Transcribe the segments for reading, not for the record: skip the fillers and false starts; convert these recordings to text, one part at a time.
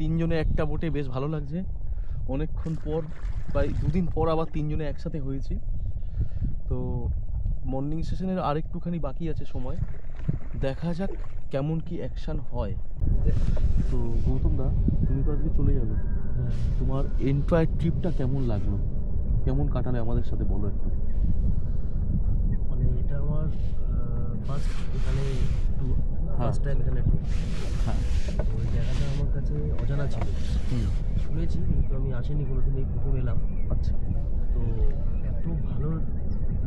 তিনজনে একটা বোটে বেশ ভালো লাগছে। অনেকক্ষণ পর, প্রায় 2 দিন পর আবার তিনজনে একসাথে হয়েছি। তো মর্নিং সেশনের আরেকটুখানি বাকি আছে সময়, দেখা যাক কেমন কি অ্যাকশান হয়। তো গৌতম দা, তুমি তো আজকে চলে যাবে, তোমার এন্টায়ার ট্রিপটা কেমন লাগলো, কেমন কাটালে আমাদের সাথে বলো একটু। মানে এটা আমার ফার্স্ট এখানে ট্যুর, ফার্স্ট টাইম এখানে ট্যুর। হ্যাঁ, ওই জায়গাটা আমার কাছে অজানা ছিল, শুনেছি কিন্তু আমি আসিনি কোনোদিন, এই প্রথম এলাম। আচ্ছা। তো এত ভালো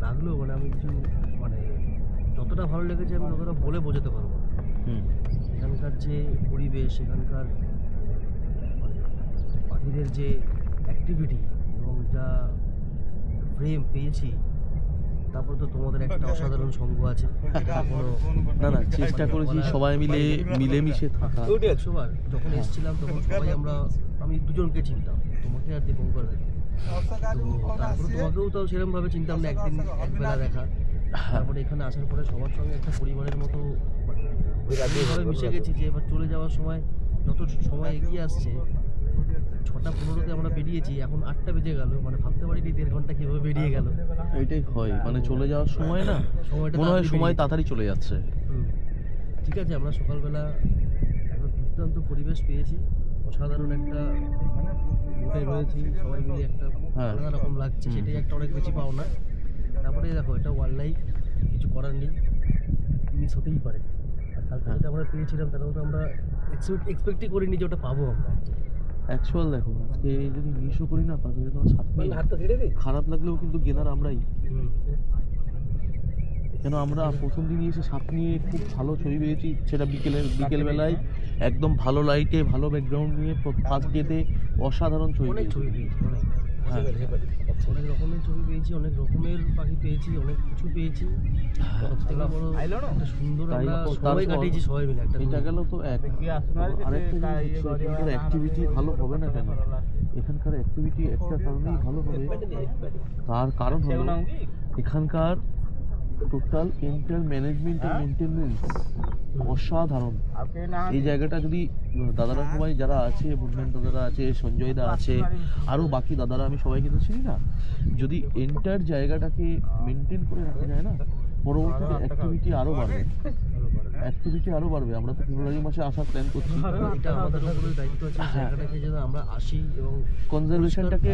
লাগলো, মানে আমি কিছু মানে যতটা ভালো লেগেছে আমি ততটা বলে বোঝাতে পারবো না। এখানকার যে পরিবেশ, এখানকার মানে পাখিদের যে অ্যাক্টিভিটি এবং যা ফ্রেম পেয়েছি, তারপর তো তোমাদের একটা অসাধারণ সঙ্গ আছে। না না, চেষ্টা করেছি সবাই মিলে মিলেমিশে থাকা। একশোবার যখন এসেছিলাম তখন সবাই আমি দুজনকে চিনতাম, তোমাকে আর দীপঙ্করকে। তো তারপরে তোমাকেও তো সেরকমভাবে চিনতাম না, একদিন একবেলা দেখা। তারপরে এখানে আসার পরে সবার সঙ্গে একটা পরিবারের মতো ভাবে মিশে গেছি যে এবার চলে যাওয়ার সময়, যত সময় এগিয়ে আসছে, 6:15-তে আমরা বেরিয়েছি, এখন 8টা বেজে গেল, মানে ভাবতে পারিনি 1.5 ঘন্টা কীভাবে বেরিয়ে গেল। এটাই হয়, মানে চলে যাওয়ার সময় না মনে হয় সময় তাড়াতাড়ি চলে যাচ্ছে। ঠিক আছে, আমরা সকালবেলা একটা দুর্দান্ত পরিবেশ পেয়েছি, অসাধারণ একটা বোটে রয়েছি সবাই মিলে, একটা আলাদা রকম লাগছে, সেটাই একটা অনেক বেশি পাওনা। তারপরে দেখো, এটা ওয়াইল্ড লাইফ, কিছু করার নেই, মিস হতেই পারে। আর কালকে যেটা আমরা পেয়েছিলাম তারাও তো আমরা এক্সপেক্টই করিনি যে ওটা পাবো আমরা। অ্যাকচুয়াল দেখো, আজকে যদি মিসও করি না, তাহলে তোমার সাথে খারাপ লাগলেও কিন্তু গেনার আমরাই। কেন আমরা প্রথম দিনই এসে সাথ নিয়ে খুব ভালো ছবি পেয়েছি, সেটা বিকেলবেলায় একদম ভালো লাইটে ভালো ব্যাকগ্রাউন্ড নিয়ে ফার্স্ট ডেতে অসাধারণ ছবি পেয়েছি। হ্যাঁ, অনেক রকমের ছবি পেয়েছি, অনেক রকমের পাখি পেয়েছি, অনেক কিছু পেয়েছি। সুন্দর সবাই কাটিয়েছি সবাই মিলে। এটা গেল তো আরেকটা অ্যাক্টিভিটি ভালো হবে না কেন, এখানকার অ্যাক্টিভিটি একটা কারণেই ভালো হবে, তার কারণ হলো এখানকার টোটাল এন্টার ম্যানেজমেন্ট আর মেনটেনেন্স অসাধারণ। এই জায়গাটা যদি দাদারা সবাই যারা আছে, বুধমেন দাদারা আছে, সঞ্জয় দা আছে, আরও বাকি দাদারা, আমি সবাইকে তো চিনি না, যদি এন্টার জায়গাটাকে মেনটেন করে রাখা যায় না, পরবর্তীতে অ্যাক্টিভিটি আরও বাড়বে। আমরা তো ফেব্রুয়ারি মাসে আসার প্ল্যান করছি। এটা আমাদের উপরে দায়িত্ব আছে, জায়গাটাকে যেন আমরা আসি এবং কনজারভেশনটাকে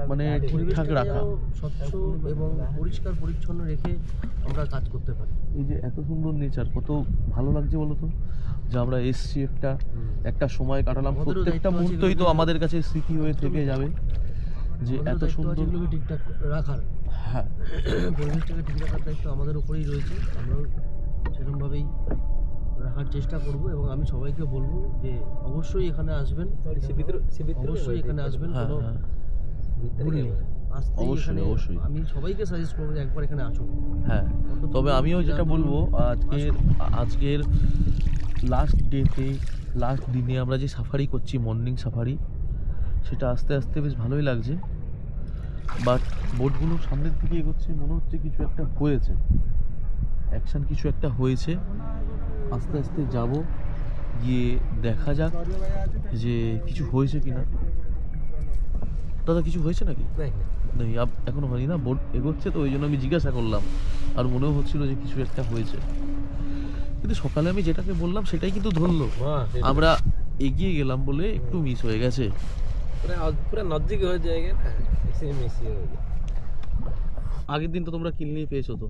মানে ঠিকঠাক রাখা, স্বচ্ছ এবং পরিষ্কার পরিচ্ছন্ন রেখে আমরা কাজ করতে পারি। এই যে এত সুন্দর নেচার, কত ভালো লাগছে বলো তো, যে আমরা এসছি একটা সময় কাটালাম, প্রত্যেকটা মুহূর্তই তো আমাদের কাছে স্মৃতি হয়ে থেকে যাবে, যে এত সুন্দর ঠিকঠাক রাখার। হ্যাঁ, পরিবেশটাকে ঠিক রাখার দায়িত্ব আমাদের উপরেই রয়েছে, আমরাও সেরকমভাবেই রাখার চেষ্টা করব। এবং আমি সবাইকে বলবো যে অবশ্যই এখানে আসবেন, অবশ্যই এখানে আসবেন, কোনো অবশ্যই আমি সবাইকে সাজেস্ট করবো যে একবার এখানে আসুন। হ্যাঁ, তবে আমিও যেটা বলবো, আজকের লাস্ট দিনে আমরা যে সাফারি করছি, মর্নিং সাফারি, সেটা আস্তে আস্তে বেশ ভালোই লাগছে। বাট বোটগুলো সামনের দিকে এগোচ্ছে, মনে হচ্ছে কিছু একটা হয়েছে, অ্যাকশান কিছু একটা হয়েছে। আস্তে আস্তে যাব, গিয়ে দেখা যাক যে কিছু হয়েছে কিনা। দাদা, কিছু হয়েছে নাকি? নেই, এখনো হয়নি না, বোট এগোচ্ছে তো, ওই জন্য আমি জিজ্ঞাসা করলাম, আর মনেও হচ্ছিল যে কিছু একটা হয়েছে। কিন্তু সকালে আমি যেটাকে বললাম সেটাই কিন্তু ধরলো, আমরা এগিয়ে গেলাম বলে একটু মিস হয়ে গেছে। আগের দিন তো তোমরা কিল নিয়ে পেয়েছো তো,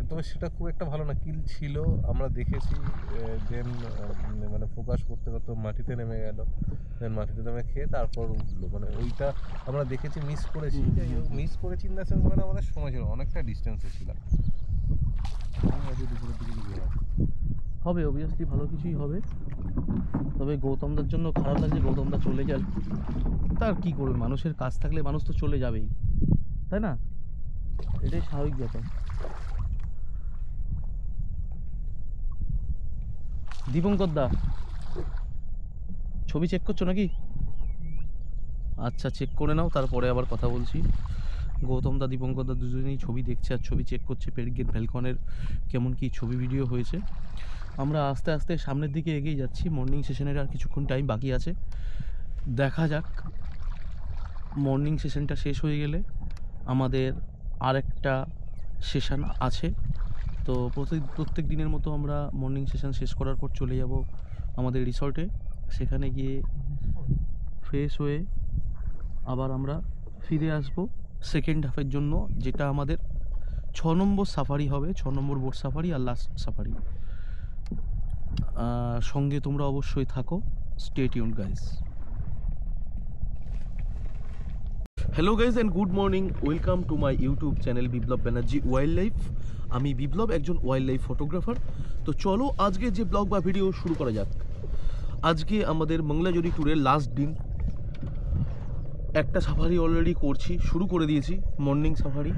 তবে সেটা খুব একটা ভালো না, কিল ছিল আমরা দেখেছি, দেন মানে ফোকাস করতে করতে মাটিতে নেমে গেল, দেন মাটিতে নেমে খেয়ে তারপর উঠলো, মানে ওইটা আমরা দেখেছি, মিস করেছি ইন দ্য সেন্স, মানে আমাদের সময় ছিল, অনেকটা ডিস্টেন্সে ছিলাম। হবে অবভিয়াসলি ভালো কিছুই হবে। তবে গৌতমদার জন্য খারাপ লাগছে, গৌতমদা চলে যান, তার কি করবে, মানুষের কাজ থাকলে মানুষ তো চলে যাবেই, তাই না? এটাই স্বাভাবিক ব্যাপার। দীপঙ্কর দা, ছবি চেক করছো নাকি? আচ্ছা, চেক করে নাও, তারপরে আবার কথা বলছি। গৌতম দা, দীপঙ্কর দা দুজনেই ছবি দেখছে আর ছবি চেক করছে, পেরিগেট ভ্যালকনের কেমন কি ছবি ভিডিও হয়েছে। আমরা আস্তে আস্তে সামনের দিকে এগিয়ে যাচ্ছি। মর্নিং সেশনের আর কিছুক্ষণ টাইম বাকি আছে, দেখা যাক। মর্নিং সেশনটা শেষ হয়ে গেলে আমাদের আরেকটা সেশন আছে। তো প্রত্যেক দিনের মতো আমরা মর্নিং সেশন শেষ করার পর চলে যাব আমাদের রিসর্টে। সেখানে গিয়ে ফ্রেশ হয়ে আবার আমরা ফিরে আসব সেকেন্ড হাফের জন্য, যেটা আমাদের 6 নম্বর সাফারি হবে, 6 নম্বর বোট সাফারি আর লাস্ট সাফারি। সঙ্গে তোমরা অবশ্যই থাকো, stay tuned guys. Hello guys and good morning, welcome to my YouTube channel Biplab Banerjee wild life. আমি বিপ্লব, একজন ওয়াইল্ড লাইফ ফটোগ্রাফার। তো চলো আজকে যে ব্লগ বা ভিডিও শুরু করা যাক। আজকে আমাদের মংলাজুরি ট্যুরের লাস্ট দিন। একটা সাফারি অলরেডি করছি, শুরু করে দিয়েছি মর্নিং সাফারি,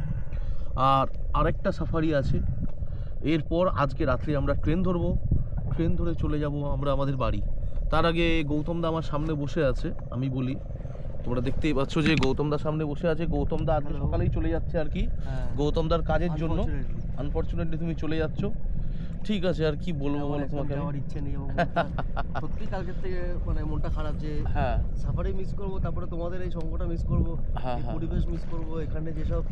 আর আরেকটা সাফারি আছে। এরপর আজকে রাত্রে আমরা ট্রেন ধরবো, ট্রেন ধরে চলে যাব আমরা আমাদের বাড়ি। তার আগে গৌতম দা আমার সামনে বসে আছে, আমি বলি, তোমরা দেখতেই পাচ্ছ যে গৌতম দার সামনে বসে আছে। গৌতম দা আজকে সকালেই চলে যাচ্ছে আর কি, গৌতম দার কাজের জন্য। আনফরচুনেটলি তুমি চলে যাচ্ছ, ঠিক আছে, আর কি বলবো বলো তোমাকে। যাওয়ার ইচ্ছে নেই এবং সত্যি কালকের থেকে মানে মনটা খারাপ যে হ্যাঁ সাফারি মিস করব, তারপরে তোমাদের এই সঙ্গটা মিস করব, হ্যাঁ এই হ্যাঁ পরিবেশ মিস করব, এখানে যেসব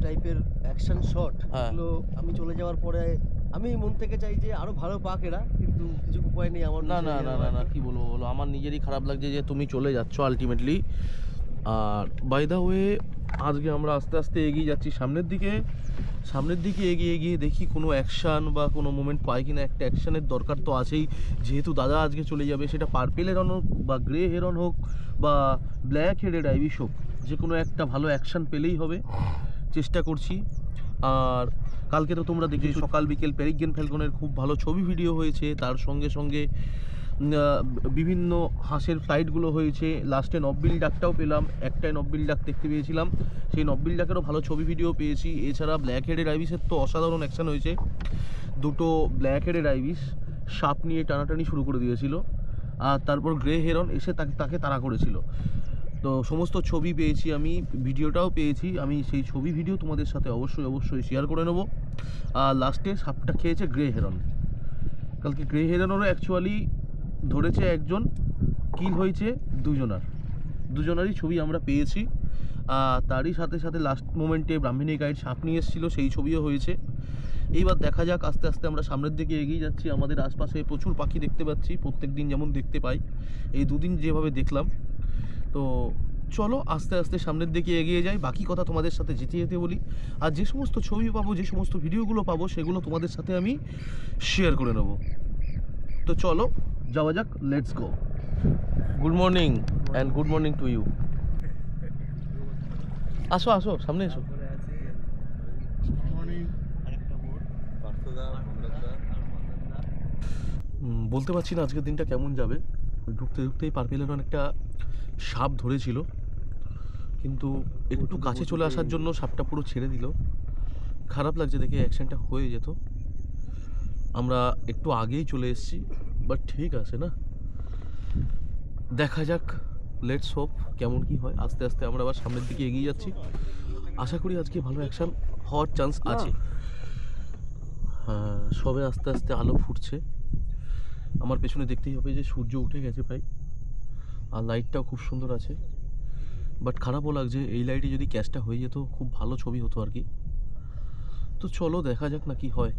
টাইপের অ্যাকশন শট হ্যাঁ। এগুলো আমি চলে যাওয়ার পরে আমি মন থেকে চাই যে আরো ভালো পাক এরা, কিন্তু কিছু উপায় নেই আমার। না না না না না, কি বলবো বলো, আমার নিজেরই খারাপ লাগছে যে তুমি চলে যাচ্ছ আলটিমেটলি। আর বাই দ্য ওয়ে, আজকে আমরা আস্তে আস্তে এগিয়ে যাচ্ছি সামনের দিকে। সামনের দিকে এগিয়ে গিয়ে দেখি কোনো অ্যাকশান বা কোনো মোমেন্ট পাই কিনা। একটা অ্যাকশানের দরকার তো আছেই, যেহেতু দাদা আজকে চলে যাবে। সেটা পার্পেল হেরন হোক বা গ্রে হেরন হোক বা ব্ল্যাক হেডেড আইবিশ হোক, যে কোনো একটা ভালো অ্যাকশান পেলেই হবে, চেষ্টা করছি। আর কালকে তো তোমরা দেখি সকাল বিকেল পেরিগেন ফ্যালকনের খুব ভালো ছবি ভিডিও হয়েছে, তার সঙ্গে সঙ্গে বিভিন্ন হাঁসের ফ্লাইটগুলো হয়েছে। লাস্টে নব্বিল ডাকটাও পেলাম, একটাই নব্বিল ডাক দেখতে পেয়েছিলাম, সেই নব্বিল ডাকেরও ভালো ছবি ভিডিও পেয়েছি। এছাড়া ব্ল্যাক হেডেড আইবিসের তো অসাধারণ অ্যাকশন হয়েছে। দুটো ব্ল্যাক হেডেড আইবিস সাপ নিয়ে টানাটানি শুরু করে দিয়েছিল, আর তারপর গ্রে হেরন এসে তাকে তাড়া করেছিল। তো সমস্ত ছবি পেয়েছি আমি, ভিডিওটাও পেয়েছি আমি। সেই ছবি ভিডিও তোমাদের সাথে অবশ্যই শেয়ার করে নেবো। আর লাস্টে সাপটা খেয়েছে গ্রে হেরন। কালকে গ্রে হেরনেরও অ্যাকচুয়ালি ধরেছে একজন, কিল হয়েছে দুজনারই ছবি আমরা পেয়েছি। তারই সাথে সাথে লাস্ট মোমেন্টে ব্রাহ্মণী গাইড সাপ নিয়ে এসেছিলো, সেই ছবিও হয়েছে। এইবার দেখা যাক, আস্তে আস্তে আমরা সামনের দিকে এগিয়ে যাচ্ছি। আমাদের আশপাশে প্রচুর পাখি দেখতে পাচ্ছি, প্রত্যেক দিন যেমন দেখতে পাই, এই দুদিন যেভাবে দেখলাম। তো চলো আস্তে আস্তে সামনের দিকে এগিয়ে যাই, বাকি কথা তোমাদের সাথে যেতে যেতে বলি। আর যে সমস্ত ছবি পাবো, যে সমস্ত ভিডিওগুলো পাবো, সেগুলো তোমাদের সাথে আমি শেয়ার করে নেব। তো চলো যাওয়া যাক, let's go. Good morning and good morning to you. আসো আসো, সামনে এসো। বলতে পারছি না আজকের দিনটা কেমন যাবে। ঢুকতে ঢুকতেই পার্পেলের অনেকটা সাপ ধরেছিল, কিন্তু একটু কাছে চলে আসার জন্য সাপটা পুরো ছেড়ে দিল। খারাপ লাগছে দেখে, অ্যাকশনটা হয়ে যেত। আমরা একটু আগেই চলে এসেছি, বাট ঠিক আছে না, দেখা যাক, লেটস হোপ কেমন কি হয়। আস্তে আস্তে আমরা আবার সামনের দিকে এগিয়ে যাচ্ছি, আশা করি আজকে ভালো অ্যাকশন হওয়ার চান্স আছে। হ্যাঁ, সবে আস্তে আস্তে আলো ফুটছে। আমার পেছনে দেখতেই হবে যে সূর্য উঠে গেছে প্রায়, আর লাইটটাও খুব সুন্দর আছে। বাট খারাপও লাগছে, এই লাইটে যদি ক্যাচটা হয়ে যেত খুব ভালো ছবি হতো আর কি। তো চলো দেখা যাক না কি হয়।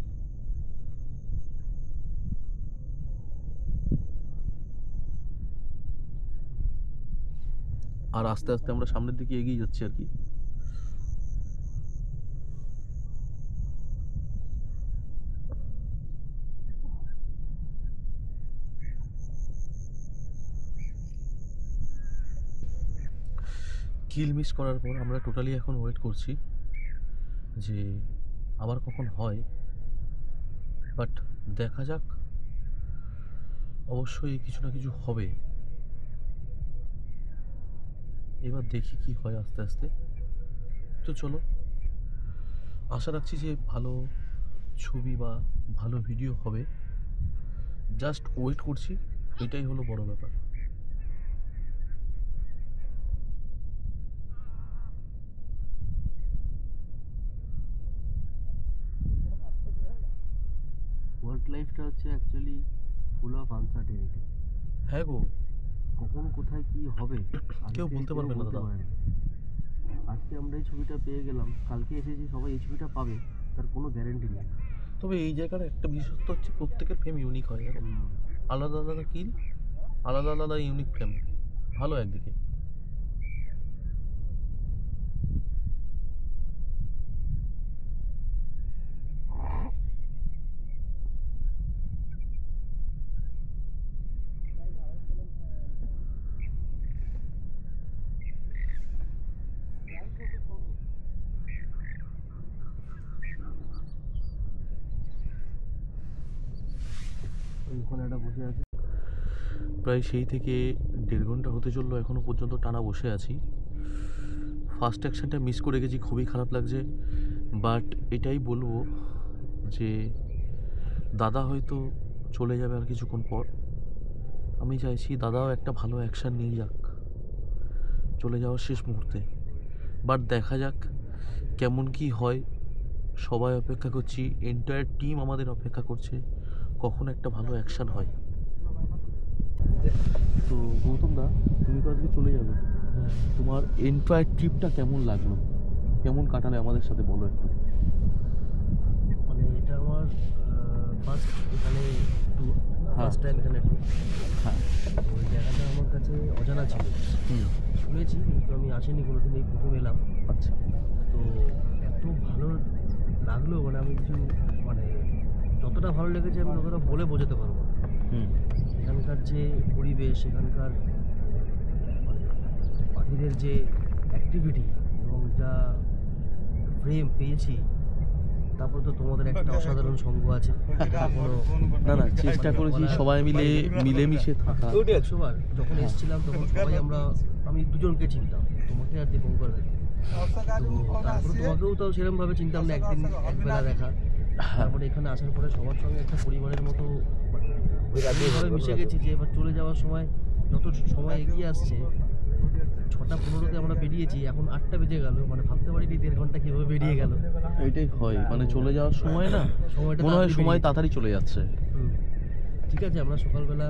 আর আস্তে আস্তে আমরা সামনের দিকে এগিয়ে যাচ্ছি আর কি। কিল মিস করার পর আমরা টোটালি এখন ওয়েট করছি যে আবার কখন হয়, বাট দেখা যাক, অবশ্যই কিছু না কিছু হবে। এবার দেখি কি হয় আস্তে আস্তে। তো চলো, আশা রাখছি যে ভালো ছবি বা ভালো ভিডিও হবে, জাস্ট ওয়েট করছি, এটাই হলো বড় ব্যাপার। ওয়াইল্ড লাইফ লাইফটা হচ্ছে অ্যাকচুয়ালি ফুল অফ আনসার্টেনিটি। হ্যাঁ গো, কখন কোথায় কি হবে আগে কেউ থেকে বলতে পারবে না বলতে দাদা। পারে না। আজকে আমরা এই ছবিটা পেয়ে গেলাম, কালকে এসেছি সবাই এই ছবিটা পাবে তার কোনো গ্যারেন্টি নেই। তবে এই জায়গার একটা বিশেষত্ব হচ্ছে প্রত্যেকের ফ্রেম ইউনিক হয়, জানো? আলাদা আলাদা কিল, আলাদা আলাদা ইউনিক ফ্রেম, ভালো একদিকে। ওখানে একটা বসে আছে। প্রায় সেই থেকে 1.5 ঘন্টা হতে চললো, এখনও পর্যন্ত টানা বসে আছি। ফার্স্ট অ্যাকশনটা মিস করে গেছি, খুবই খারাপ লাগছে। বাট এটাই বলবো যে দাদা হয়তো চলে যাবে আর কিছুক্ষণ পর। আমি চাইছি দাদাও একটা ভালো অ্যাকশান নিয়ে যাক চলে যাওয়ার শেষ মুহূর্তে। বাট দেখা যাক কেমন কি হয়। সবাই অপেক্ষা করছি, এন্টায়ার টিম আমাদের অপেক্ষা করছে কখন একটা ভালো অ্যাকশান হয়। তো গৌতম দা, তুমি তো আজকে চলে যাবে, তোমার এন্টায়ার ট্রিপটা কেমন লাগলো, কেমন কাটালে আমাদের সাথে বলো একটু। মানে এটা আমার ফার্স্ট এখানে ট্যুর, ফার্স্ট টাইম এখানে ট্যুর। হ্যাঁ, ওই জায়গাটা আমার কাছে অজানা ছিল, হুম, শুনেছি কিন্তু আমি আসিনি কোনোদিন, এই প্রথম এলাম। আচ্ছা, তো এত ভালো লাগলো, মানে আমি কিছু মানে যতটা ভালো লেগেছে আমি ততটা বলে বোঝাতে পারবো না। হুম, এখানকার যে পরিবেশ, এখানকার মানে পাখিদের যে অ্যাক্টিভিটি এবং যা ফ্রেম পেয়েছি, তারপর তো তোমাদের একটা অসাধারণ সঙ্গ আছে। না না, চেষ্টা করেছি সবাই মিলে মিলেমিশে থাকা। 100বার যখন এসেছিলাম তখন সবাই আমি দুজনকে চিনতাম, তোমাকে আর দীপঙ্করকে। তো তারপরে তোমাকেও তো সেরকমভাবে চিনতাম না, একদিন একবেলা দেখা। তারপরে এখানে আসার পরে সবার সঙ্গে একটা পরিবারের মতো মানে এমনভাবে মিশে গেছি যে এবার চলে যাওয়ার সময় যত সময় এগিয়ে আসছে, 6:15-তে আমরা বেরিয়েছি, এখন 8টা বেজে গেল, মানে ভাবতে পারিনি 1.5 ঘন্টা কীভাবে বেরিয়ে গেল। এটাই হয়, মানে চলে যাওয়ার সময় না সময়টা মনে হয় তাড়াতাড়ি সময় বেরিয়ে তাড়াতাড়ি চলে যাচ্ছে। ঠিক আছে, আমরা সকালবেলা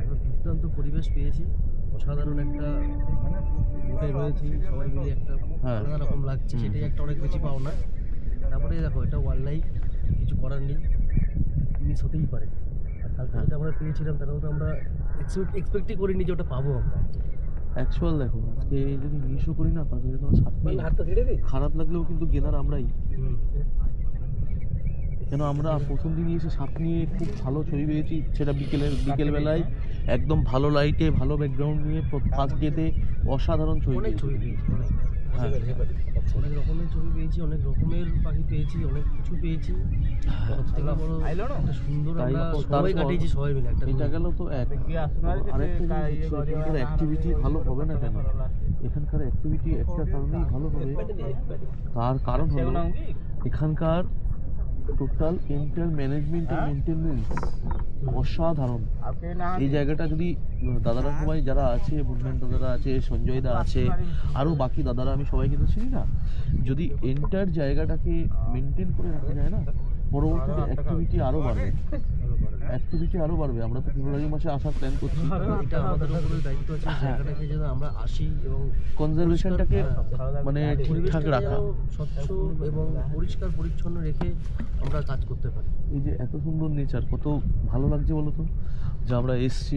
একটা দুর্দান্ত পরিবেশ পেয়েছি, অসাধারণ একটা বোটে রয়েছি সবাই মিলে, একটা হ্যাঁ। আলাদা রকম লাগছে, সেটাই একটা অনেক বেশি পাওনা। তারপরে দেখো এটা ওয়াইল্ড লাইফ, কিছু করার নেই, মিস হতেই পারে। আর কালকে যেটা আমরা পেয়েছিলাম তারাও তো আমরা এক্সপেক্টই করিনি যে ওটা পাবো আমরা। অ্যাকচুয়াল দেখো, আজকে যদি মিসও করি না, তাহলে যদি আমার সাথে খারাপ লাগলেও কিন্তু গেনার আমরাই। কেন আমরা প্রথম দিনই এসে সাপ নিয়ে খুব ভালো ছবি পেয়েছি, সেটা বিকেলবেলায় একদম ভালো লাইটে ভালো ব্যাকগ্রাউন্ড নিয়ে ফার্স্ট ডেতে অসাধারণ ছবি অনেক পেয়েছি। ছবি পেয়েছি, অনেক হ্যাঁ, অনেক রকমের ছবি পেয়েছি, অনেক রকমের পাখি পেয়েছি, অনেক কিছু পেয়েছি। সবথেকে বড় একটা সুন্দর তাই আমরা তারপর সবাই কাটিয়েছি সবাই মিলে একটা এটা গেল তো এক। আরেকটা জিনিস হচ্ছে, এখানকার অ্যাক্টিভিটি ভালো হবে না কেন? এখানকার অ্যাক্টিভিটি একটা কারণেই ভালো হবে, তার কারণ হলো এখানকার total entire management and maintenance অসাধারণ। এই জায়গাটা যদি দাদারা সবাই যারা আছে, বুনমেন দাদারা আছে, সঞ্জয় দা আছে, আরও বাকি দাদারা, আমি সবাইকে তো চিনি না, যদি এন্টার জায়গাটাকে মেনটেন করে রাখা যায় না, পরবর্তীতে অ্যাক্টিভিটি আরও বাড়বে, আমরা তো ফেব্রুয়ারি মাসে আসার প্ল্যান করছি। এটা আমাদের উপরে দায়িত্ব আছে, জায়গাটাকে যেন আমরা আসি এবং কনজারভেশনটাকে মানে ঠিকঠাক পরিবেশটাকে রাখা, যেন স্বচ্ছ এবং পরিষ্কার পরিচ্ছন্ন রেখে আমরা কাজ করতে পারি। এই যে এত সুন্দর নেচার, কত ভালো লাগছে বলো তো, যে আমরা এসছি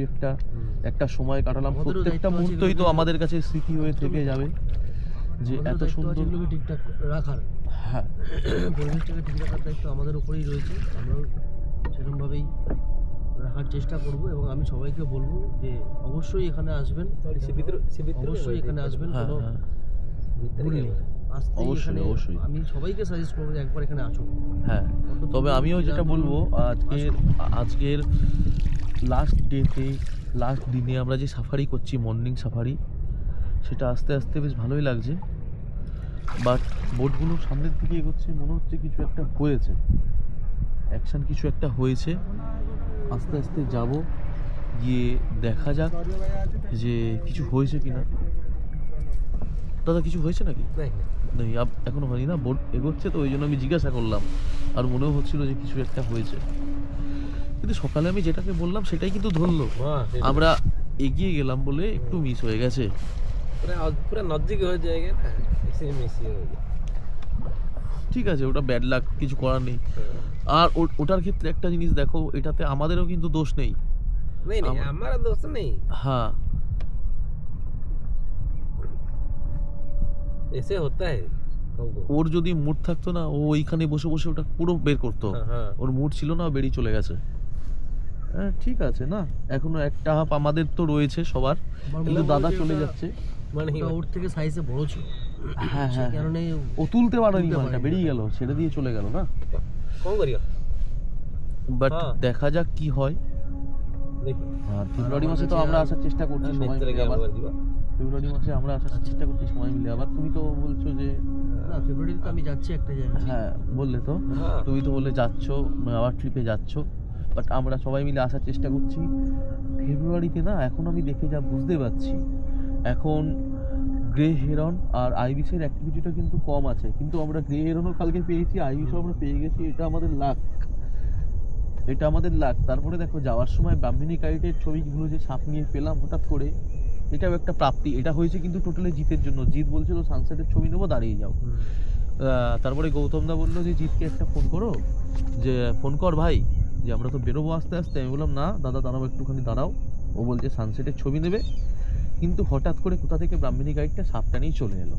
একটা সময় কাটালাম, আমাদেরও প্রত্যেকটা দায়িত্ব আছে মুহূর্তই তো এগুলোকে- আমাদের কাছে স্মৃতি হয়ে থেকে যাবে, যে আমাদেরও এত দায়িত্ব আছে সুন্দর। এগুলোকে ঠিকঠাক রাখার, হ্যাঁ, পরিবেশটাকে ঠিক রাখার দায়িত্ব আমাদের উপরেই রয়েছে। আমরাও সেরকমভাবেই রাখার চেষ্টা করব এবং আমি সবাইকে বলবো যে অবশ্যই এখানে আসবেন, অবশ্যই এখানে আসবেন, হ্যাঁ, কোনো হ্যাঁ, ভুল নেই। আসতেই অবশ্যই, এখানে অবশ্যই। আমি সবাইকে সাজেস্ট করবো যে একবার এখানে আসুন। হ্যাঁ। তবে আমিও যেটা বলবো, আজকের লাস্ট ডেতে, লাস্ট দিনে আমরা যে সাফারি করছি, মর্নিং সাফারি, সেটা আস্তে আস্তে বেশ ভালোই লাগছে। বাট বোটগুলো সামনের দিকে এগোচ্ছে, মনে হচ্ছে কিছু একটা হয়েছে, অ্যাকশন কিছু একটা হয়েছে। আস্তে আস্তে যাব, গিয়ে দেখা যাক যে কিছু হয়েছে কিনা। দাদা, কিছু হয়েছে নাকি? নেই, এখনো হয়নি না, বোট এগোচ্ছে তো, ওই জন্য আমি জিজ্ঞাসা করলাম, আর মনেও হচ্ছিল যে কিছু একটা হয়েছে। কিন্তু সকালে আমি যেটাকে বললাম সেটাই কিন্তু ধরলো। আমরা এগিয়ে গেলাম বলে একটু মিস হয়ে গেছে। पूरा नजदीक हो जाएगा ना, इसलिए मिस ही हो गया। ঠিক আছে, ওটা ব্যাড লাক, কিছু করার নেই। আর ওটার ক্ষেত্রে একটা জিনিস দেখো, এটাতে আমাদেরও কিন্তু দোষ নেই। नहीं नहीं, हमारा दोस्त नहीं, হ্যাঁ, ऐसे होता है कबो। ওর যদি মুড থাকতো না, ও ওইখানে বসে বসে ওটা পুরো বের করতো। हाँ ওর মুড ছিল না, ও বেরিয়ে চলে গেছে। হ্যাঁ ঠিক আছে না, এখনো একটা হাফ আমাদের তো রয়েছে সবার, আমার কিন্তু মনে দাদা হয় যে চলে ওটা- যাচ্ছে। मन ही ওটা ওর থেকে সাইজে বড় ছিল, হ্যাঁ সেই হ্যাঁ, কারণে ও তুলতে পারেনি, তুলতে মালটা পারেনি। বেরিয়ে গেল, ছেড়ে দিয়ে চলে গেল না। कौन करियो বাট হ্যাঁ। দেখা যাক কি হয়। देखो আর ফেব্রুয়ারি আমার মাসে তো কাছে আমরা আর- আসার চেষ্টা করছি সবাই नेत्र মিলে के আবার। आवाज दिवा। ফেব্রুয়ারি মাসে আমরা আসার চেষ্টা করছি সবাই মিলে আবার। তুমি তো বলছো যে, না ফেব্রুয়ারিতে তো আমি যাচ্ছি একটা জায়গায়। হ্যাঁ বললে তো, हाँ তুমি তো বললে যাচ্ছ, আবার ট্রিপে যাচ্ছ। বাট আমরা সবাই মিলে আসার চেষ্টা করছি ফেব্রুয়ারিতে। না এখন আমি দেখে যা বুঝতে পারছি, এখন গ্রে হেরন আর আইবিসের অ্যাক্টিভিটিটা কিন্তু কম আছে, কিন্তু আমরা গ্রে হেরনও কালকে পেয়েছি, আইবিসও আমরা পেয়ে গেছি। এটা আমাদের লাক, এটা আমাদের লাক। তারপরে দেখো যাওয়ার সময় ব্রাহ্মণী কাইটের ছবিগুলো যে সাপ নিয়ে পেলাম হঠাৎ করে, এটাও একটা প্রাপ্তি। এটা হয়েছে কিন্তু টোটালি জিতের জন্য। জিত বলছিল সানসেটের ছবি নেবো, দাঁড়িয়ে যাও। তারপরে গৌতম দা বললো যে জিতকে একটা ফোন করো, যে ফোন কর ভাই, যে আমরা তো বেরোবো আস্তে আস্তে। আমি বললাম না দাদা দাঁড়াও, একটুখানি দাঁড়াও। ও বলছে সানসেটের ছবি নেবে, কিন্তু হঠাৎ করে কোথা থেকে ব্রাহ্মণী গাইডটা সাপটা নিয়ে চলে এলো।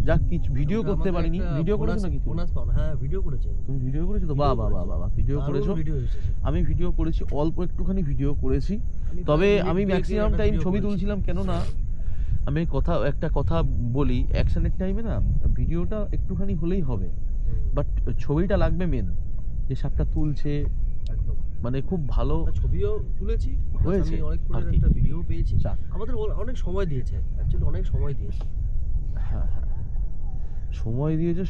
যাক কিছু ভিডিও ওটা করতে আমাদের পারিনি। একটা ভিডিও করেছো বোনাস- নাকি তুমি? বোনাস পাওনা। হ্যাঁ ভিডিও করেছে। তুমি ভিডিও করেছো তো? বাহ বাহ বাহ বাহ, ভিডিও দারুণ করেছো। ভিডিও হয়েছে সে। আমি ভিডিও করেছি, অল্প একটুখানি ভিডিও করেছি। আমি তবে প্রায় আমি মিনিট ম্যাক্সিমাম একটা টাইম ভিডিও ছবি করেছি। তুলছিলাম, কেন না আমি একটা কথা বলি, অ্যাকশনের টাইমে না ভিডিওটা একটুখানি হলেই হবে, বাট ছবিটা লাগবে মেন, যে সাপটা তুলছে। একদম। মানে খুব ভালো একটা ছবিও তুলেছি, হয়েছে আমি অনেক আর কি। একটা ভিডিও পেয়েছি। যাক। আমাদের অনেক সময় দিয়েছে, অ্যাকচুয়ালি অনেক সময় দিয়েছে। হ্যাঁ হ্যাঁ, সময় দিয়েছে,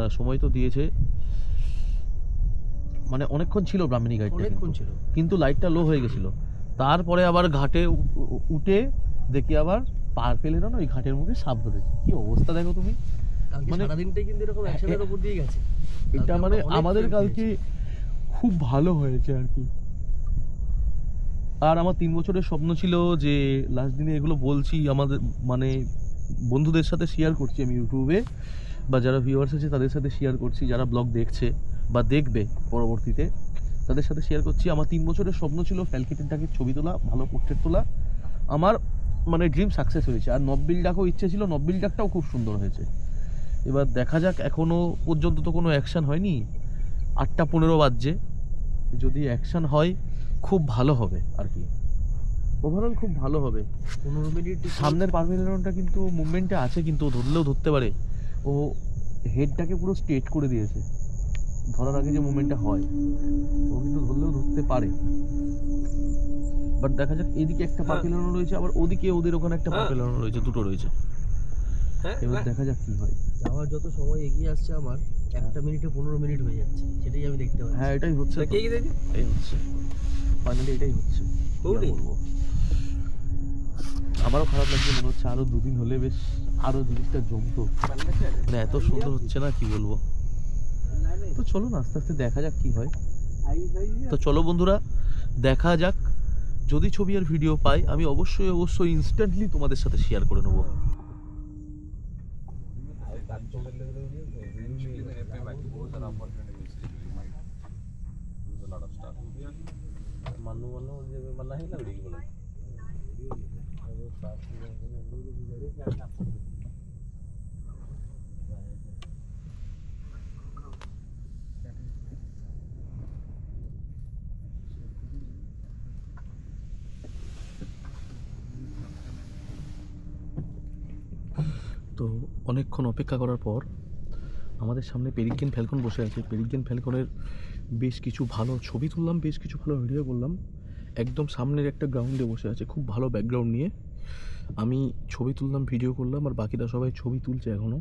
সময় তো দিয়েছে। মানে অনেকক্ষণ ছিল ব্রাহ্মণী গাইডটা, অনেকক্ষণ ছিল। কিন্তু লাইটটা লো হয়ে গেছিল। তারপরে আবার ঘাটে উঠে দেখি আবার পার পেলে না, ওই ঘাটের মুখে সাপ ধরেছে। কি অবস্থা দেখো তুমি। কালকে মানে- সারাদিনটাই কিন্তু এরকম অ্যাকশনের উপর দিয়ে গেছে। এটা কালকে মানে আমরা অনেক আমাদের frame কালকে পেয়েছি। খুব ভালো হয়েছে আর কি। আর আমার 3 বছরের স্বপ্ন ছিল যে লাস্ট দিনে এগুলো বলছি আমাদের মানে বন্ধুদের সাথে শেয়ার করছি আমি ইউটিউবে, বা যারা ভিউয়ার্স আছে তাদের সাথে শেয়ার করছি, যারা ব্লগ দেখছে বা দেখবে পরবর্তীতে তাদের সাথে শেয়ার করছি। আমার 3 বছরের স্বপ্ন ছিল ফ্যালকিটের ডাকের ছবি তোলা, ভালো পোর্ট্রেট তোলা। আমার মানে ড্রিম সাকসেস হয়েছে। আর নব্বিল ডাকও ইচ্ছে ছিল, নব্বিল ডাকটাও খুব সুন্দর হয়েছে। এবার দেখা যাক, এখনও পর্যন্ত তো কোনো অ্যাকশন হয়নি, 8টা 15 বাজছে। যদি অ্যাকশন হয় খুব ভালো হবে আর কি, ওভারঅল খুব ভালো হবে। 15 মিনিট সামনের পারমিলনটা কিন্তু মুভমেন্টে আছে, কিন্তু ও ধরলেও ধরতে পারে। ও হেডটাকে পুরো স্ট্রেট করে দিয়েছে, ধরার আগে যে মুভমেন্টটা হয় ও কিন্তু ধরলেও ধরতে পারে। বাট দেখা যাক, এদিকে একটা পা পেলানো রয়েছে, আবার ওদিকে ওদের ওখানে একটা পা পেলানো রয়েছে, দুটো রয়েছে। এবার দেখা যাক কি হয়। যাওয়ার যত সময় এগিয়ে আসছে আমার, একটা মিনিটে 15 মিনিট হয়ে যাচ্ছে, সেটাই আমি দেখতে পাচ্ছি। হ্যাঁ এটাই হচ্ছে তো। এটাই হচ্ছে ফাইনালি, এটাই হচ্ছে। কি আর বলবো, আমারও খারাপ লাগছে, মনে হচ্ছে আরো 2 দিন হলে বেশ আরো জিনিসটা জমতো। মানে এত সুন্দর হচ্ছে না, কি বলবো। তো চলো না, আস্তে আস্তে দেখা যাক কি হয়। তো চলো বন্ধুরা, দেখা যাক। যদি ছবি আর ভিডিও পাই আমি অবশ্যই অবশ্যই ইনস্ট্যান্টলি তোমাদের সাথে শেয়ার করে নেবো। তো অনেকক্ষণ অপেক্ষা করার পর আমাদের সামনে পেরিগেন ফ্যালকন বসে আছে। পেরিগেন ফ্যালকনের বেশ কিছু ভালো ছবি তুললাম, বেশ কিছু ভালো ভিডিও করলাম। একদম সামনের একটা গ্রাউন্ডে বসে আছে, খুব ভালো ব্যাকগ্রাউন্ড নিয়ে। আমি ছবি তুললাম, ভিডিও করলাম, আর বাকিরা সবাই ছবি তুলছে এখনও।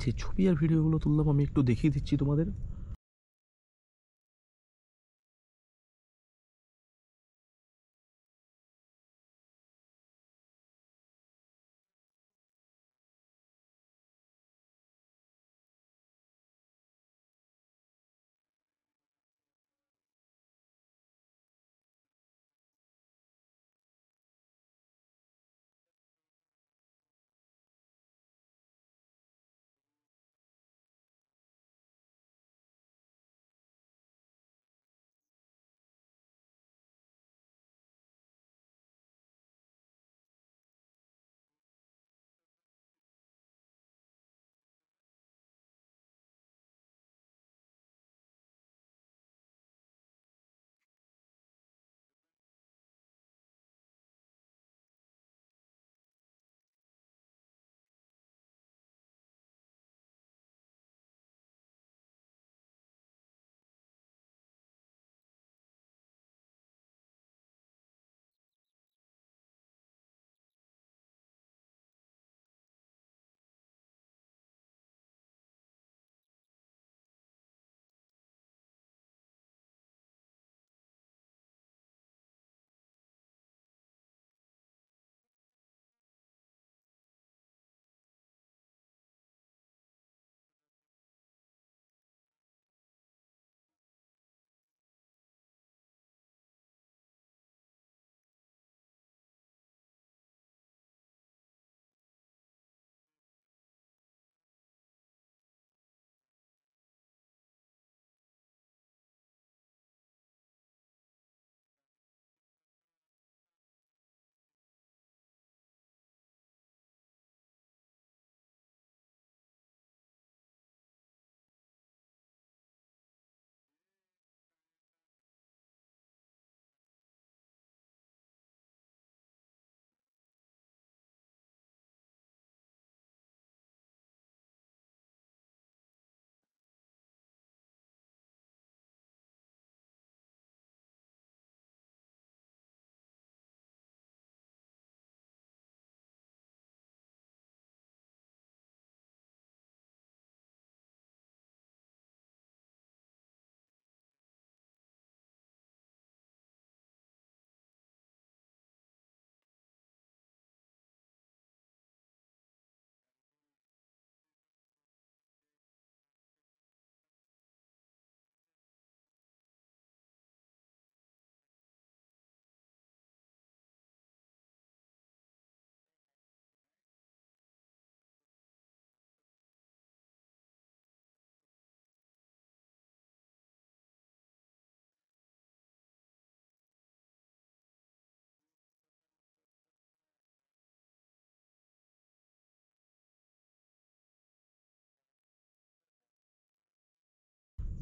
যে ছবি আর ভিডিওগুলো তুললাম আমি একটু দেখিয়ে দিচ্ছি তোমাদের।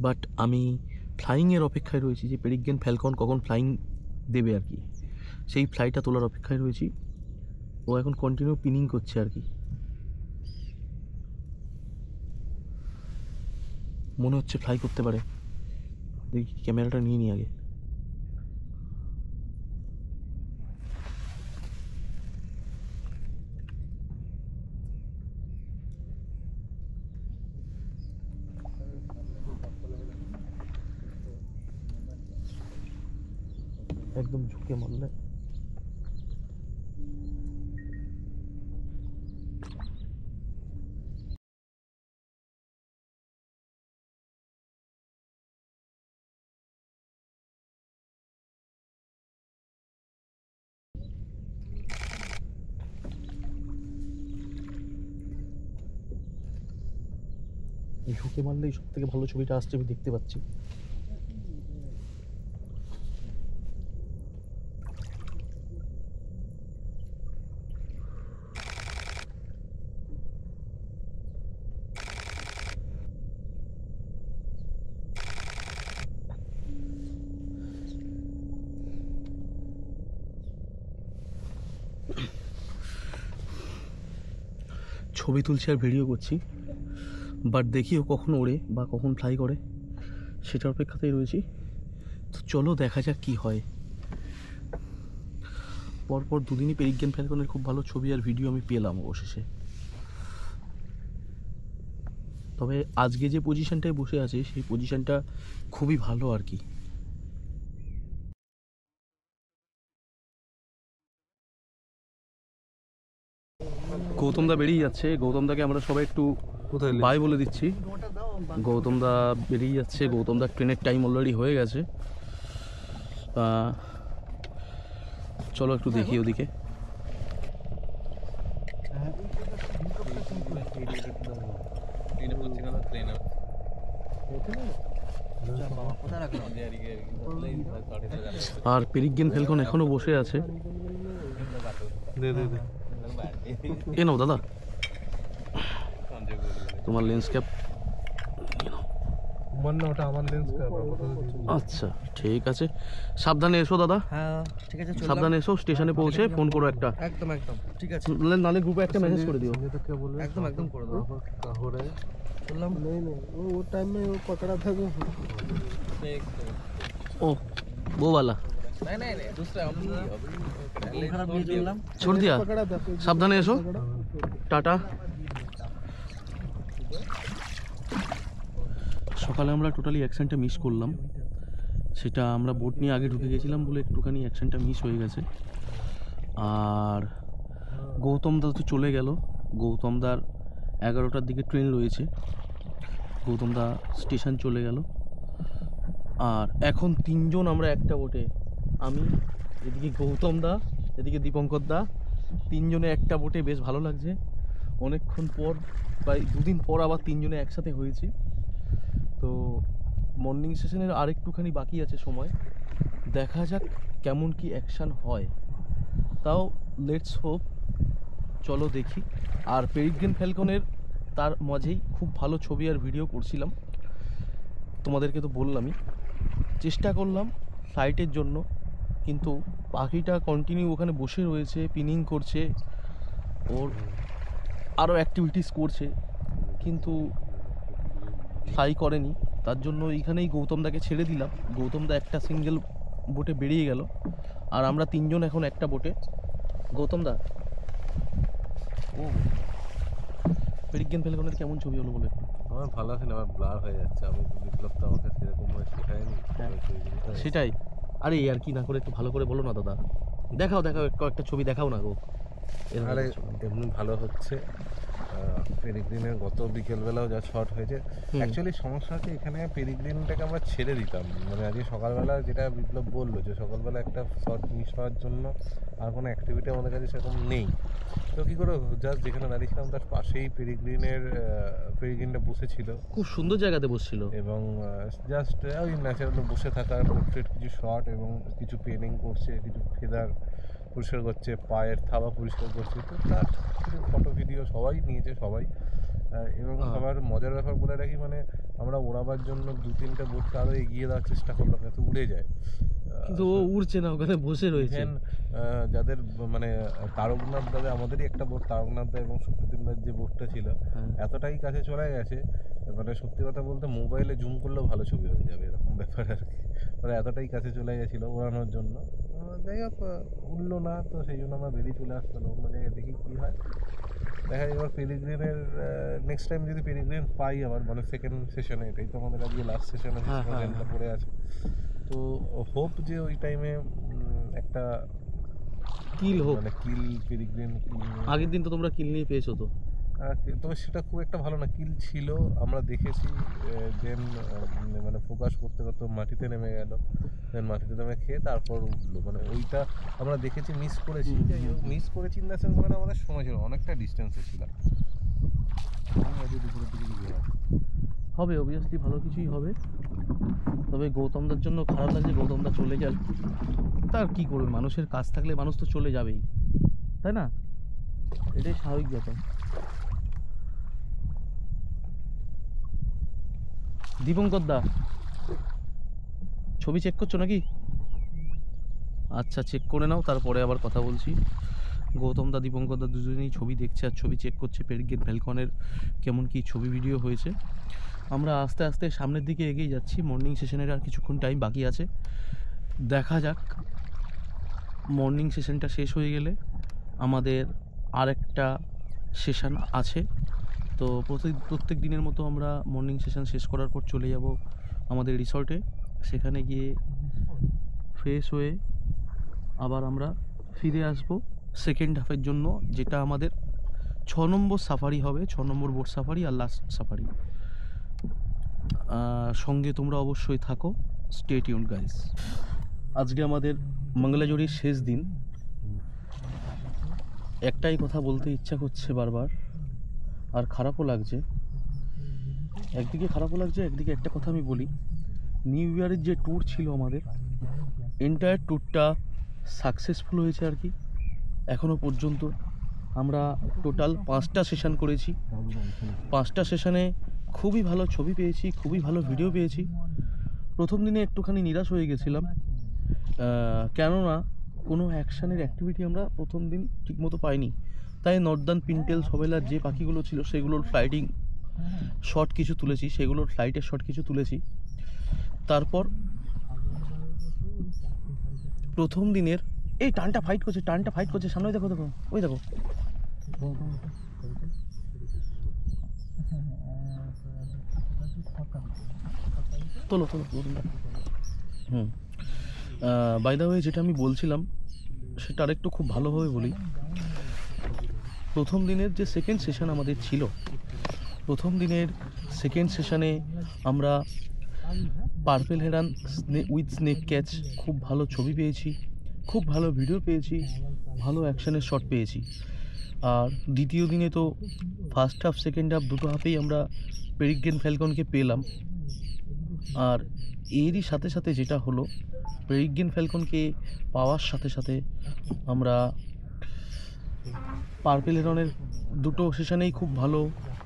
বাট আমি ফ্লাইংয়ের অপেক্ষায় রয়েছি, যে পেরিগ্রেন ফ্যালকন কখন ফ্লাইং দেবে আর কি, সেই ফ্লাইটটা তোলার অপেক্ষায় রয়েছি। ও এখন কন্টিনিউ পিনিং করছে আর কি, মনে হচ্ছে ফ্লাই করতে পারে। দেখি ক্যামেরাটা নিয়ে নিই আগে। একদম ঝুঁকে মারলে ঝুঁকে মারলেই সব থেকে ভালো ছবিটা আসছে, আমি দেখতে পাচ্ছি। ছবি তুলছি আর ভিডিও করছি, বাট দেখি ও কখন ওড়ে বা কখন ফ্লাই করে, সেটার অপেক্ষাতেই রয়েছি। তো চলো দেখা যাক কি হয়। পরপর দুদিনই পেরিগ্রেন ফ্যালকনের খুব ভালো ছবি আর ভিডিও আমি পেলাম অবশেষে। তবে আজকে যে পজিশনটায় বসে আছে সেই পজিশনটা খুবই ভালো আর কি। গৌতম দা বেরিয়ে যাচ্ছে, গৌতম দাকে আমরা সবাই একটু কোথায় বাই বলে দিচ্ছি। গৌতম দা বেরিয়ে যাচ্ছে, গৌতম দা ট্রেনের টাইম অলরেডি হয়ে গেছে। চলো একটু দেখি ওদিকে। আর পেরিগ্রেন ফ্যালকন এখনো বসে আছে। এ নাও দাদা তোমার লেন্স ক্যাপ। ওটা আমার লেন্স। আচ্ছা ঠিক আছে, সাবধানে এসো দাদা। হ্যাঁ ঠিক আছে, চললাম। সাবধানে এসো, স্টেশনে পৌঁছে ফোন করো একটা, একদম একদম ঠিক আছে, নালে গ্রুপে একটা মেসেজ করে দিও। একদম একদম করে দাও। চললাম। वो टाइम में वो पकड़ा था जो ओ वो वाला नहीं दूसरा खराब দিয়ে চললাম। छोड़ दिया। पकड़ा था সাবধানে এসো, টাটা। সকালে আমরা টোটালি অ্যাকশনটা মিস করলাম, সেটা আমরা বোট নিয়ে আগে ঢুকে গেছিলাম বলে একটুখানি অ্যাকশনটা মিস হয়ে গেছে। আর গৌতম দা তো চলে গেল, গৌতম দার 11টার দিকে ট্রেন রয়েছে, গৌতম দা স্টেশন চলে গেল। আর এখন তিনজন আমরা একটা বোটে, আমি এদিকে গৌতম দা এদিকে দীপঙ্কর দা, তিনজনে একটা বোটে, বেশ ভালো লাগছে। অনেকক্ষণ পর, প্রায় দুদিন পর আবার তিনজনে একসাথে হয়েছি। তো মর্নিং সেশনের আরেকটুখানি বাকি আছে সময়, দেখা যাক কেমন কি অ্যাকশান হয়। তাও লেটস হোপ, চলো দেখি। আর পেরিগ্রেন ফ্যালকনের তার মাঝেই খুব ভালো ছবি আর ভিডিও করছিলাম, তোমাদেরকে তো বললামই। চেষ্টা করলাম ফ্লাইটের জন্য, কিন্তু পাখিটা কন্টিনিউ ওখানে বসে রয়েছে, পিনিং করছে, ওর আরও অ্যাক্টিভিটিস করছে, কিন্তু ফ্লাই করেনি। তার জন্য এইখানেই গৌতম দাকে ছেড়ে দিলাম। গৌতম দা একটা সিঙ্গেল বোটে বেরিয়ে গেল, আর আমরা তিনজন এখন একটা বোটে। গৌতম দা, ও পেরিগ্রেন ফ্যালকনের কেমন ছবি হলো বলে একটু? আমার ভালো আছে না, আমার ব্লার হয়ে যাচ্ছে। আমি তো বিপ্লব তো আমাকে সেরকম ভাবে শেখায়নি। সেটাই, আরে আর কি না করে একটু ভালো করে বলো না দাদা, দেখাও দেখাও কয়েকটা ছবি দেখাও না গো। আরে এমনি ভালো হচ্ছে। পেরিগ্রিনের গত বিকেলবেলাও যা শট হয়েছে, অ্যাকচুয়ালি সমস্যা হচ্ছে এখানে পেরিগ্রিনটাকে আমরা ছেড়ে দিতাম। মানে আজকে সকালবেলা যেটা বিপ্লব বললো যে সকালবেলা একটা শট মিস হওয়ার জন্য আর কোনো অ্যাক্টিভিটি আমাদের কাছে সেরকম নেই। তো কী করে, জাস্ট যেখানে দাঁড়িয়েছিলাম তার পাশেই পেরিগ্রিনটা বসেছিল, খুব সুন্দর জায়গাতে বসছিল, এবং জাস্ট ওই ন্যাচারাল বসে থাকার পোর্ট্রেট কিছু শট এবং কিছু পেনিং করছে, কিছু ফেদার পরিষ্কার করছে, পায়ের থাবা পরিষ্কার করছে, তো তার ফটো ভিডিও সবাই নিয়েছে সবাই। এবং সবার মজার ব্যাপার বলে রাখি, মানে আমরা ওড়াবার জন্য 2-3টে বোটকে আরও এগিয়ে দেওয়ার চেষ্টা করলাম যাতে উড়ে যায়, কিন্তু ও উড়ছে না, ওখানে বসে রয়েছে। ইভেন যাদের মানে তারকনাথ দাদা, আমাদেরই একটা বোট, তারকনাথ দা এবং সুপ্রতিম দার যে বোটটা ছিল এতটাই কাছে চলে গেছে, মানে সত্যি কথা বলতে মোবাইলে জুম করলেও ভালো ছবি হয়ে যাবে এরকম ব্যাপার আর কি, মানে এতটাই কাছে চলে গেছিলো ওড়ানোর জন্য। যাই হোক উঠলো না, তো সেই জন্য আমরা বেরিয়ে চলে আসতাম অন্য জায়গায়, দেখি কী হয় দেখা যায়। এবার পেরিগ্রিনের নেক্সট টাইম যদি পেরিগ্রিন পাই আবার, মানে সেকেন্ড সেশনে, এটাই তো আমাদের আজকে লাস্ট সেশন আছে, সেশনটা পড়ে আছে, তো হোপ যে ওই টাইমে একটা কিল হোক, মানে কিল পেরিগ্রিন আগের দিন তো তোমরা কিল নিয়ে পেয়েছো তো। তবে সেটা খুব একটা ভালো না, কিল ছিল আমরা দেখেছি, দেন মানে ফোকাস করতে করতে মাটিতে নেমে গেল, দেন মাটিতে নেমে খেয়ে তারপর উঠলো, মানে ওইটা আমরা দেখেছি, মিস করেছি। যাই হোক মিস করেছি ইন দ্য সেন্স, মানে আমাদের সময় ছিল, অনেকটা ডিস্টেন্সে ছিলাম। দুপুরের দিকে গিয়ে হবে অবভিয়াসলি ভালো কিছুই হবে, তবে গৌতমদার জন্য খারাপ লাগছে, গৌতমদা চলে গেল, তার কি করবে, মানুষের কাজ থাকলে মানুষ তো চলে যাবেই, তাই না? এটাই স্বাভাবিক ব্যাপার। দীপঙ্কর দা, ছবি চেক করছো নাকি? আচ্ছা, চেক করে নাও, তারপরে আবার কথা বলছি। গৌতম দা, দীপঙ্কর দা দুজনেই ছবি দেখছে আর ছবি চেক করছে, পেরিগ্রিন ফ্যালকনের কেমন কি ছবি ভিডিও হয়েছে। আমরা আস্তে আস্তে সামনের দিকে এগিয়ে যাচ্ছি, মর্নিং সেশনের আর কিছুক্ষণ টাইম বাকি আছে, দেখা যাক। মর্নিং সেশনটা শেষ হয়ে গেলে আমাদের আরেকটা সেশন আছে, তো প্রত্যেক দিনের মতো আমরা মর্নিং সেশন শেষ করার পর চলে যাব আমাদের রিসর্টে, সেখানে গিয়ে ফ্রেশ হয়ে আবার আমরা ফিরে আসব সেকেন্ড হাফের জন্য, যেটা আমাদের 6 নম্বর সাফারি হবে, 6 নম্বর বোট সাফারি আর লাস্ট সাফারি। সঙ্গে তোমরা অবশ্যই থাকো, স্টে টিউনড গাইস। আজকে আমাদের মঙ্গলাজোড়ির শেষ দিন, একটাই কথা বলতে ইচ্ছা করছে বারবার, আর খারাপও লাগছে, একদিকে খারাপও লাগছে, একদিকে একটা কথা আমি বলি, নিউ ইয়ারের যে ট্যুর ছিল আমাদের, এন্টায়ার ট্যুরটা সাকসেসফুল হয়েছে আর কি। এখনও পর্যন্ত আমরা টোটাল 5টা সেশন করেছি, 5টা সেশনে খুবই ভালো ছবি পেয়েছি, খুবই ভালো ভিডিও পেয়েছি। প্রথম দিনে একটুখানি নিরাশ হয়ে গেছিলাম, কেননা কোনো অ্যাকশানের অ্যাক্টিভিটি আমরা প্রথম দিন ঠিকমতো পাইনি, তাই নর্দার্ন পিনটেল সবেলার যে পাখিগুলো ছিল সেগুলোর ফ্লাইটিং শট কিছু তুলেছি, সেগুলোর ফ্লাইটের শট কিছু তুলেছি। তারপর প্রথম দিনের এই টানটা ফাইট করছে, সামনে দেখো, ওই দেখো, তোলো বাই দ্য ওয়ে, যেটা আমি বলছিলাম সেটা আরেকটু খুব ভালোভাবে বলি। প্রথম দিনের যে সেকেন্ড সেশন আমাদের ছিল, প্রথম দিনের সেকেন্ড সেশনে আমরা পার্পেল হেরান উইথ স্নেক ক্যাচ খুব ভালো ছবি পেয়েছি, খুব ভালো ভিডিও পেয়েছি, ভালো অ্যাকশনের শট পেয়েছি। আর দ্বিতীয় দিনে তো ফার্স্ট হাফ সেকেন্ড হাফ দুটো হাফেই আমরা পেরিগ্রিন ফ্যালকনকে পেলাম, আর এরই সাথে সাথে যেটা হলো, পেরিগ্রিন ফ্যালকনকে পাওয়ার সাথে সাথে আমরা পার্পেল হেরনের দুটো সেশনেই খুব ভালো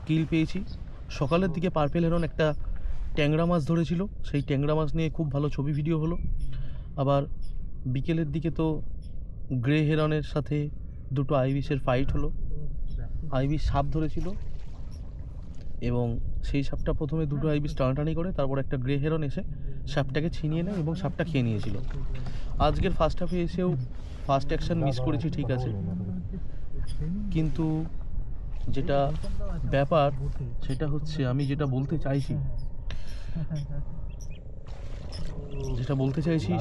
কিল পেয়েছি। সকালের দিকে পার্পেল হেরন একটা ট্যাংরা মাছ ধরেছিল, সেই ট্যাংরা মাছ নিয়ে খুব ভালো ছবি ভিডিও হলো। আবার বিকেলের দিকে তো গ্রে হেরনের সাথে দুটো আইবিসের ফাইট হলো, আইবিস সাপ ধরেছিল এবং সেই সাপটা প্রথমে দুটো আইবিস টানাটানি করে, তারপর একটা গ্রে হেরন এসে সাপটাকে ছিনিয়ে নেয় এবং সাপটা খেয়ে নিয়েছিল। আজকের ফার্স্ট হাফে এসেও ফার্স্ট অ্যাকশন মিস করেছি, ঠিক আছে, কিন্তু যেটা ব্যাপার সেটা হচ্ছে, আমি যেটা বলতে চাইছি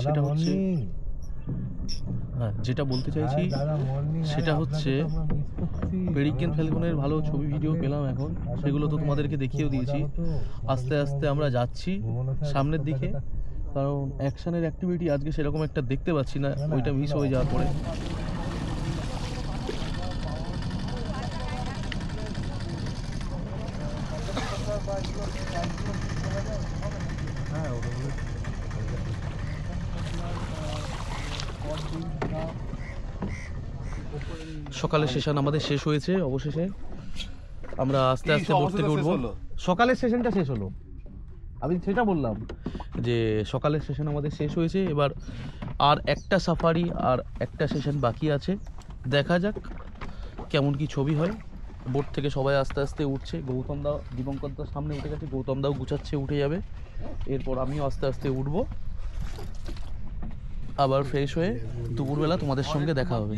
সেটা হচ্ছে সেটা হচ্ছে পেরিগ্রিন ফ্যালকনের ভালো ছবি ভিডিও পেলাম এখন, সেগুলো তো তোমাদেরকে দেখিয়েও দিয়েছি। আস্তে আস্তে আমরা যাচ্ছি সামনের দিকে, কারণ অ্যাকশনের অ্যাক্টিভিটি আজকে সেরকম একটা দেখতে পাচ্ছি না, ওইটা মিস হয়ে যাওয়ার পরে। সকালের সেশন আমাদের শেষ হয়েছে অবশেষে। আমরা আস্তে আস্তে বোট থেকে উঠবো। সকালের সেশনটা শেষ হলো, আমি সেটা বললাম যে সকালের সেশন আমাদের শেষ হয়েছে। এবার আর একটা সাফারি আর একটা সেশন বাকি আছে, দেখা যাক কেমন কি ছবি হয়। বোট থেকে সবাই আস্তে আস্তে উঠছে। গৌতম দা, দীপঙ্কর দার সামনে উঠে গেছে, গৌতম দাও গুছাচ্ছে, উঠে যাবে। এরপর আমিও আস্তে আস্তে উঠবো, আবার ফ্রেশ হয়ে দুপুরবেলা তোমাদের সঙ্গে দেখা হবে।